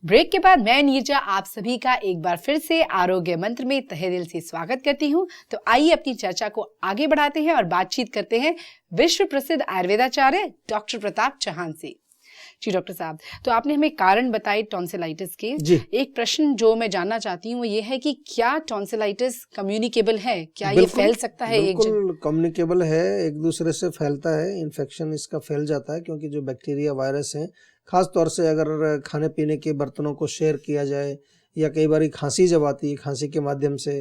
Break के बाद मैं नीरजा आप सभी का एक बार फिर से आरोग्य मंत्र में तहे दिल से स्वागत करती हूँ। तो आइए अपनी चर्चा को आगे बढ़ाते हैं और बातचीत करते हैं विश्व प्रसिद्ध आयुर्वेदाचार्य डॉक्टर प्रताप चौहान से। जी डॉक्टर साहब, तो आपने हमें कारण बताए टॉन्सिलाइटिस के। एक प्रश्न जो मैं जानना चाहती हूँ वो ये है कि क्या टॉन्सिलाइटिस कम्युनिकेबल है? क्या ये फैल सकता है? बिल्कुल कम्युनिकेबल है, एक दूसरे से फैलता है, इन्फेक्शन इसका फैल जाता है क्योंकि जो बैक्टीरिया वायरस हैं, खास तौर से अगर खाने पीने के बर्तनों को शेयर किया जाए या कई बार खांसी जब आती है खांसी के माध्यम से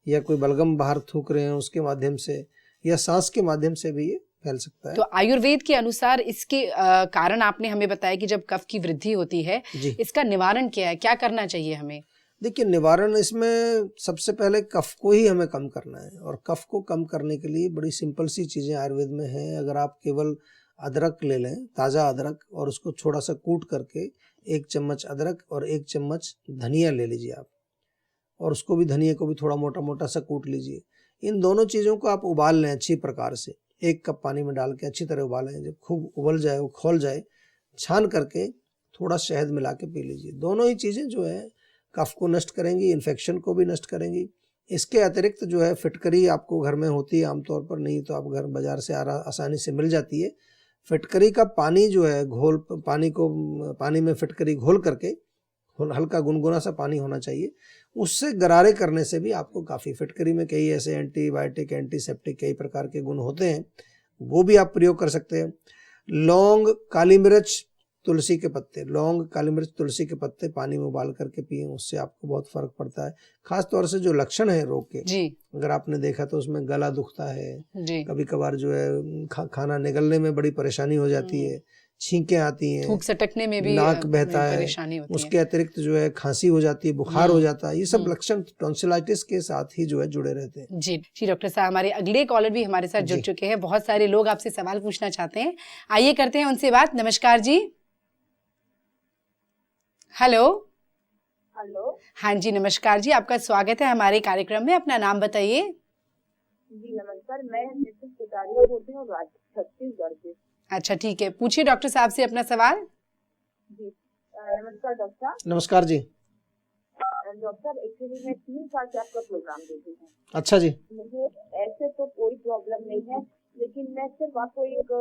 या कोई बलगम बाहर थूक रहे हैं उसके माध्यम से या सांस के माध्यम से भी ये फैल सकता है। तो आयुर्वेद के अनुसार इसके कारण आपने हमें बताया कि जब कफ की वृद्धि होती है, इसका निवारण क्या है, क्या करना चाहिए हमें? देखिए, निवारण इसमें सबसे पहले कफ को ही हमें कम करना है और कफ को कम करने के लिए बड़ी सिंपल सी चीज़ें आयुर्वेद में हैं। अगर आप केवल अदरक ले लें, ताज़ा अदरक, और उसको थोड़ा सा कूट करके 1 चम्मच अदरक और 1 चम्मच धनिया ले लीजिए आप, और उसको भी धनिया को भी थोड़ा मोटा मोटा सा कूट लीजिए। इन दोनों चीज़ों को आप उबाल लें अच्छी प्रकार से, 1 कप पानी में डाल के अच्छी तरह उबालें। जब खूब उबल जाए, वो खौल जाए, छान करके थोड़ा शहद मिला के पी लीजिए। दोनों ही चीज़ें जो है कफ को नष्ट करेंगी, इन्फेक्शन को भी नष्ट करेंगी। इसके अतिरिक्त जो है फिटकरी आपको घर में होती है आमतौर पर, नहीं तो आप घर बाज़ार से आसानी से मिल जाती है। फिटकरी का पानी जो है पानी में फिटकरी घोल करके, हल्का गुनगुना सा पानी होना चाहिए, उससे गरारे करने से भी आपको काफ़ी, फिटकरी में कई ऐसे एंटीबायोटिक, एंटीसेप्टिक कई प्रकार के गुण होते हैं, वो भी आप प्रयोग कर सकते हैं। लौंग, काली मिर्च, तुलसी के पत्ते, लौंग, काली मिर्च, तुलसी के पत्ते पानी में उबाल करके पिए, उससे आपको बहुत फर्क पड़ता है। खास तौर से जो लक्षण है रोग के, अगर आपने देखा तो उसमें गला दुखता है, कभी कभार जो है खाना निगलने में बड़ी परेशानी हो जाती है, छींकें आती हैं, थूक सटकने में भी नाक बहता है, उसके अतिरिक्त जो है खांसी हो जाती है, बुखार हो जाता है। ये सब लक्षण टॉन्सिलाइटिस के साथ ही जो है जुड़े रहते हैं। जी डॉक्टर साहब, हमारे अगले कॉलर भी हमारे साथ जुड़ चुके हैं। बहुत सारे लोग आपसे सवाल पूछना चाहते हैं, आइए करते हैं उनसे बात। नमस्कार जी। हेलो। हाँ जी, नमस्कार जी, आपका स्वागत है हमारे कार्यक्रम में। अपना नाम बताइए। जी नमस्कार, मैं मिसेस कटारिया बोलती हूँ, छत्तीसगढ़ से। अच्छा ठीक है, पूछिए डॉक्टर साहब से अपना सवाल। जी नमस्कार डॉक्टर साहब। नमस्कार जी। डॉक्टर, एक्चुअली मैं 3 साल से आपका प्रोग्राम देखी हूँ। अच्छा जी। मुझे ऐसे तो कोई प्रॉब्लम नहीं है, लेकिन मैं सिर्फ आपको एक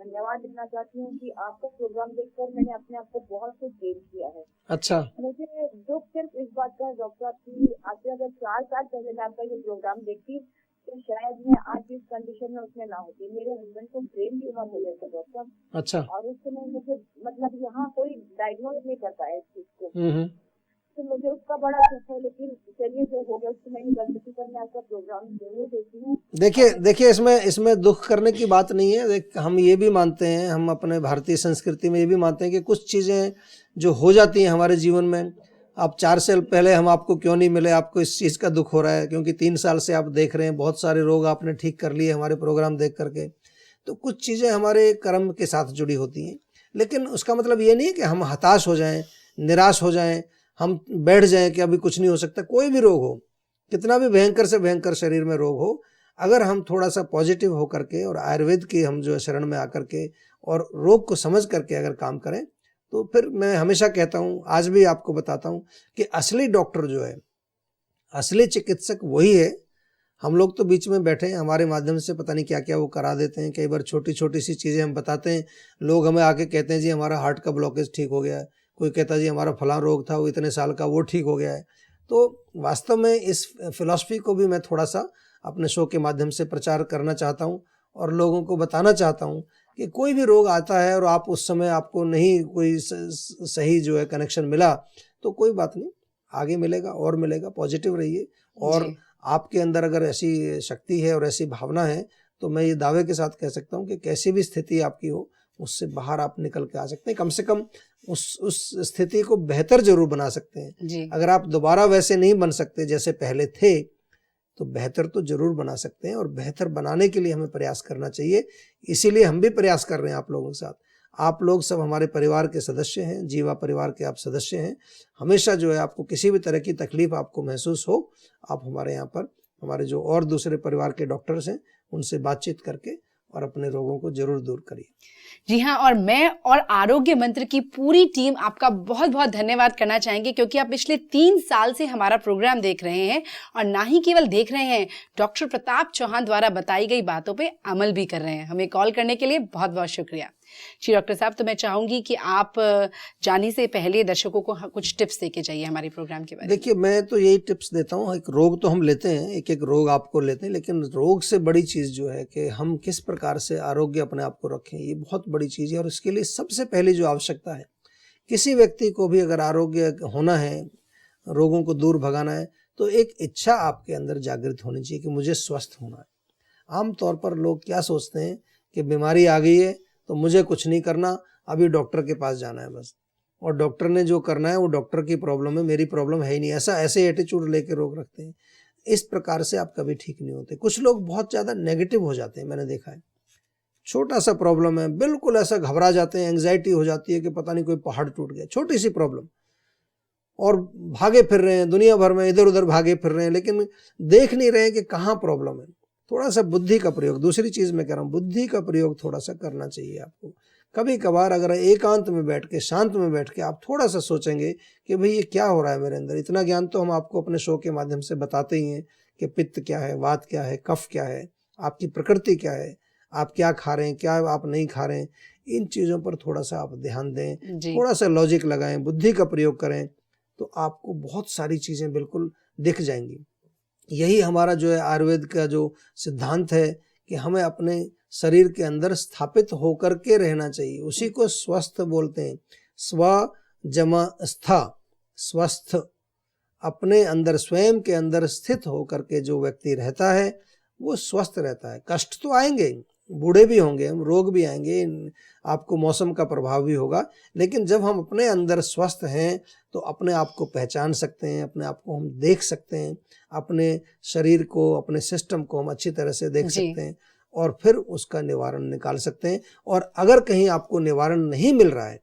धन्यवाद देना चाहती हूँ कि आपका प्रोग्राम देखकर मैंने अपने आप को बहुत कुछ गेन किया है। अच्छा। मुझे दुख सिर्फ इस बात का है डॉक्टर की, आज अगर 4 साल पहले मैं आपका ये प्रोग्राम देखती तो शायद मैं आज इस कंडीशन में उसमें ना होती। मेरे हस्बैंड को ब्रेन ट्यूमर हो गया था डॉक्टर। अच्छा। और उस समय मुझे मतलब यहाँ कोई डायग्नोज नहीं कर पाया इस चीज को, तो मुझे उसका बड़ा दुख है। लेकिन चलिए जो हो गया उसको मैं गलती पर मैं आपका प्रोग्राम जरूर देखती हूँ। देखिए इसमें दुख करने की बात नहीं है। हम ये भी मानते हैं, हम अपने भारतीय संस्कृति में ये भी मानते हैं कि कुछ चीज़ें जो हो जाती हैं हमारे जीवन में, अब 4 साल पहले हम आपको क्यों नहीं मिले, आपको इस चीज़ का दुख हो रहा है क्योंकि 3 साल से आप देख रहे हैं, बहुत सारे रोग आपने ठीक कर लिए हमारे प्रोग्राम देख करके। तो कुछ चीज़ें हमारे कर्म के साथ जुड़ी होती हैं, लेकिन उसका मतलब ये नहीं है कि हम हताश हो जाएं, निराश हो जाएं, हम बैठ जाएं कि अभी कुछ नहीं हो सकता। कोई भी रोग हो, कितना भी भयंकर से भयंकर शरीर में रोग हो, अगर हम थोड़ा सा पॉजिटिव होकर के और आयुर्वेद की हम जो है शरण में आकर के और रोग को समझ करके अगर काम करें, तो फिर मैं हमेशा कहता हूँ, आज भी आपको बताता हूँ कि असली डॉक्टर जो है, असली चिकित्सक वही है। हम लोग तो बीच में बैठे हैं, हमारे माध्यम से पता नहीं क्या क्या वो करा देते हैं। कई बार छोटी छोटी सी चीज़ें हम बताते हैं, लोग हमें आके कहते हैं जी हमारा हार्ट का ब्लॉकेज ठीक हो गया है, कोई कहता है जी हमारा फलां रोग था वो इतने साल का वो ठीक हो गया है। तो वास्तव में इस फिलॉसफी को भी मैं थोड़ा सा अपने शो के माध्यम से प्रचार करना चाहता हूँ और लोगों को बताना चाहता हूँ कि कोई भी रोग आता है और आप उस समय आपको नहीं कोई सही जो है कनेक्शन मिला, तो कोई बात नहीं, आगे मिलेगा और मिलेगा। पॉजिटिव रहिए, और आपके अंदर अगर ऐसी शक्ति है और ऐसी भावना है तो मैं ये दावे के साथ कह सकता हूँ कि कैसी भी स्थिति आपकी हो, उससे बाहर आप निकल के आ सकते हैं। कम से कम उस स्थिति को बेहतर जरूर बना सकते हैं। अगर आप दोबारा वैसे नहीं बन सकते जैसे पहले थे, तो बेहतर तो जरूर बना सकते हैं, और बेहतर बनाने के लिए हमें प्रयास करना चाहिए। इसीलिए हम भी प्रयास कर रहे हैं आप लोगों के साथ। आप लोग सब हमारे परिवार के सदस्य हैं, जीवा परिवार के आप सदस्य हैं। हमेशा जो है आपको किसी भी तरह की तकलीफ आपको महसूस हो, आप हमारे यहाँ पर हमारे जो और दूसरे परिवार के डॉक्टर्स हैं उनसे बातचीत करके और अपने रोगों को जरूर दूर करिए। जी हाँ, और मैं और आरोग्य मंत्र की पूरी टीम आपका बहुत बहुत धन्यवाद करना चाहेंगे, क्योंकि आप पिछले 3 साल से हमारा प्रोग्राम देख रहे हैं और ना ही केवल देख रहे हैं, डॉक्टर प्रताप चौहान द्वारा बताई गई बातों पे अमल भी कर रहे हैं। हमें कॉल करने के लिए बहुत बहुत शुक्रिया। जी डॉक्टर साहब, तो मैं चाहूंगी कि आप जाने से पहले दर्शकों को कुछ टिप्स देके जाइए हमारे प्रोग्राम के बारे में। देखिए, मैं तो यही टिप्स देता हूँ। एक रोग तो हम लेते हैं, एक एक रोग आपको लेते हैं, लेकिन रोग से बड़ी चीज़ जो है कि हम किस प्रकार से आरोग्य अपने आप को रखें, ये बहुत बड़ी चीज़ है। और इसके लिए सबसे पहली जो आवश्यकता है, किसी व्यक्ति को भी अगर आरोग्य होना है, रोगों को दूर भगाना है, तो एक इच्छा आपके अंदर जागृत होनी चाहिए कि मुझे स्वस्थ होना है। आमतौर पर लोग क्या सोचते हैं कि बीमारी आ गई है तो मुझे कुछ नहीं करना, अभी डॉक्टर के पास जाना है बस, और डॉक्टर ने जो करना है वो डॉक्टर की प्रॉब्लम है, मेरी प्रॉब्लम है ही नहीं। ऐसे एटीट्यूड लेके रोग रखते हैं। इस प्रकार से आप कभी ठीक नहीं होते। कुछ लोग बहुत ज़्यादा नेगेटिव हो जाते हैं, मैंने देखा है। छोटा सा प्रॉब्लम है, बिल्कुल ऐसा घबरा जाते हैं, एंग्जाइटी हो जाती है कि पता नहीं कोई पहाड़ टूट गया, छोटी सी प्रॉब्लम, और भागे फिर रहे हैं दुनिया भर में, इधर उधर भागे फिर रहे हैं, लेकिन देख नहीं रहे कि कहाँ प्रॉब्लम है। थोड़ा सा बुद्धि का प्रयोग, दूसरी चीज मैं कह रहा हूँ, बुद्धि का प्रयोग थोड़ा सा करना चाहिए आपको। कभी कभार अगर एकांत में बैठ के, शांत में बैठ के आप थोड़ा सा सोचेंगे कि भाई ये क्या हो रहा है मेरे अंदर। इतना ज्ञान तो हम आपको अपने शो के माध्यम से बताते ही हैं कि पित्त क्या है, वात क्या है, कफ क्या है, आपकी प्रकृति क्या है, आप क्या खा रहे हैं, क्या आप नहीं खा रहे हैं। इन चीज़ों पर थोड़ा सा आप ध्यान दें, थोड़ा सा लॉजिक लगाएं, बुद्धि का प्रयोग करें, तो आपको बहुत सारी चीज़ें बिल्कुल दिख जाएंगी। यही हमारा जो है आयुर्वेद का जो सिद्धांत है कि हमें अपने शरीर के अंदर स्थापित होकर के रहना चाहिए। उसी को स्वस्थ बोलते हैं। स्व जमा स्था, स्वस्थ, अपने अंदर, स्वयं के अंदर स्थित होकर के जो व्यक्ति रहता है वो स्वस्थ रहता है। कष्ट तो आएंगे, बूढ़े भी होंगे, रोग भी आएंगे, आपको मौसम का प्रभाव भी होगा, लेकिन जब हम अपने अंदर स्वस्थ हैं तो अपने आप को पहचान सकते हैं, अपने आप को हम देख सकते हैं, अपने शरीर को, अपने सिस्टम को हम अच्छी तरह से देख सकते हैं और फिर उसका निवारण निकाल सकते हैं। और अगर कहीं आपको निवारण नहीं मिल रहा है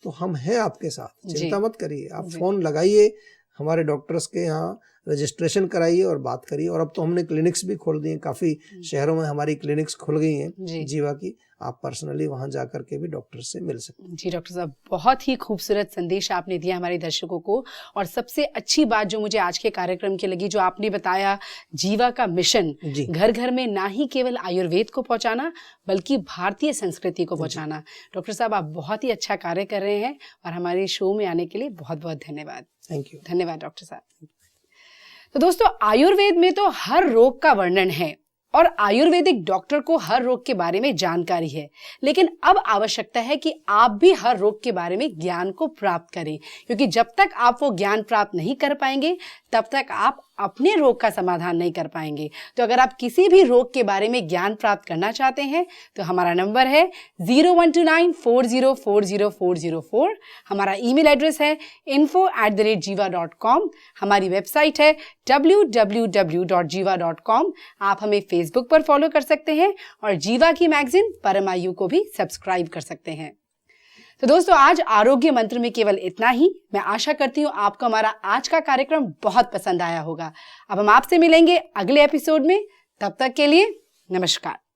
तो हम हैं आपके साथ, चिंता मत करिए। आप फोन लगाइए, हमारे डॉक्टर्स के यहाँ रजिस्ट्रेशन कराइए और बात करिए। और अब तो हमने क्लिनिक्स भी खोल दिए, काफ़ी शहरों में हमारी क्लिनिक्स खुल गई हैं जीवा की। आप पर्सनली वहां जाकर के भी डॉक्टर से मिल सकते हैं। जी डॉक्टर साहब, बहुत ही खूबसूरत संदेश आपने दिया हमारे दर्शकों को। और सबसे अच्छी बात जो मुझे आज के कार्यक्रम की लगी, जो आपने बताया, जीवा का मिशन घर घर में ना ही केवल आयुर्वेद को पहुंचाना बल्कि भारतीय संस्कृति को पहुंचाना। डॉक्टर साहब, आप बहुत ही अच्छा कार्य कर रहे हैं और हमारे शो में आने के लिए बहुत बहुत धन्यवाद। Thank you. धन्यवाद डॉक्टर साहब। तो दोस्तों, आयुर्वेद में तो हर रोग का वर्णन है और आयुर्वेदिक डॉक्टर को हर रोग के बारे में जानकारी है, लेकिन अब आवश्यकता है कि आप भी हर रोग के बारे में ज्ञान को प्राप्त करें, क्योंकि जब तक आप वो ज्ञान प्राप्त नहीं कर पाएंगे तब तक आप अपने रोग का समाधान नहीं कर पाएंगे। तो अगर आप किसी भी रोग के बारे में ज्ञान प्राप्त करना चाहते हैं तो हमारा नंबर है 012940404004। हमारा ईमेल एड्रेस है info@jiva.com। हमारी वेबसाइट है www.jiva.com। आप हमें फेसबुक पर फॉलो कर सकते हैं और जीवा की मैगजीन परमायु को भी सब्सक्राइब कर सकते हैं। तो दोस्तों, आज आरोग्य मंत्र में केवल इतना ही। मैं आशा करती हूँ आपको हमारा आज का कार्यक्रम बहुत पसंद आया होगा। अब हम आपसे मिलेंगे अगले एपिसोड में। तब तक के लिए नमस्कार।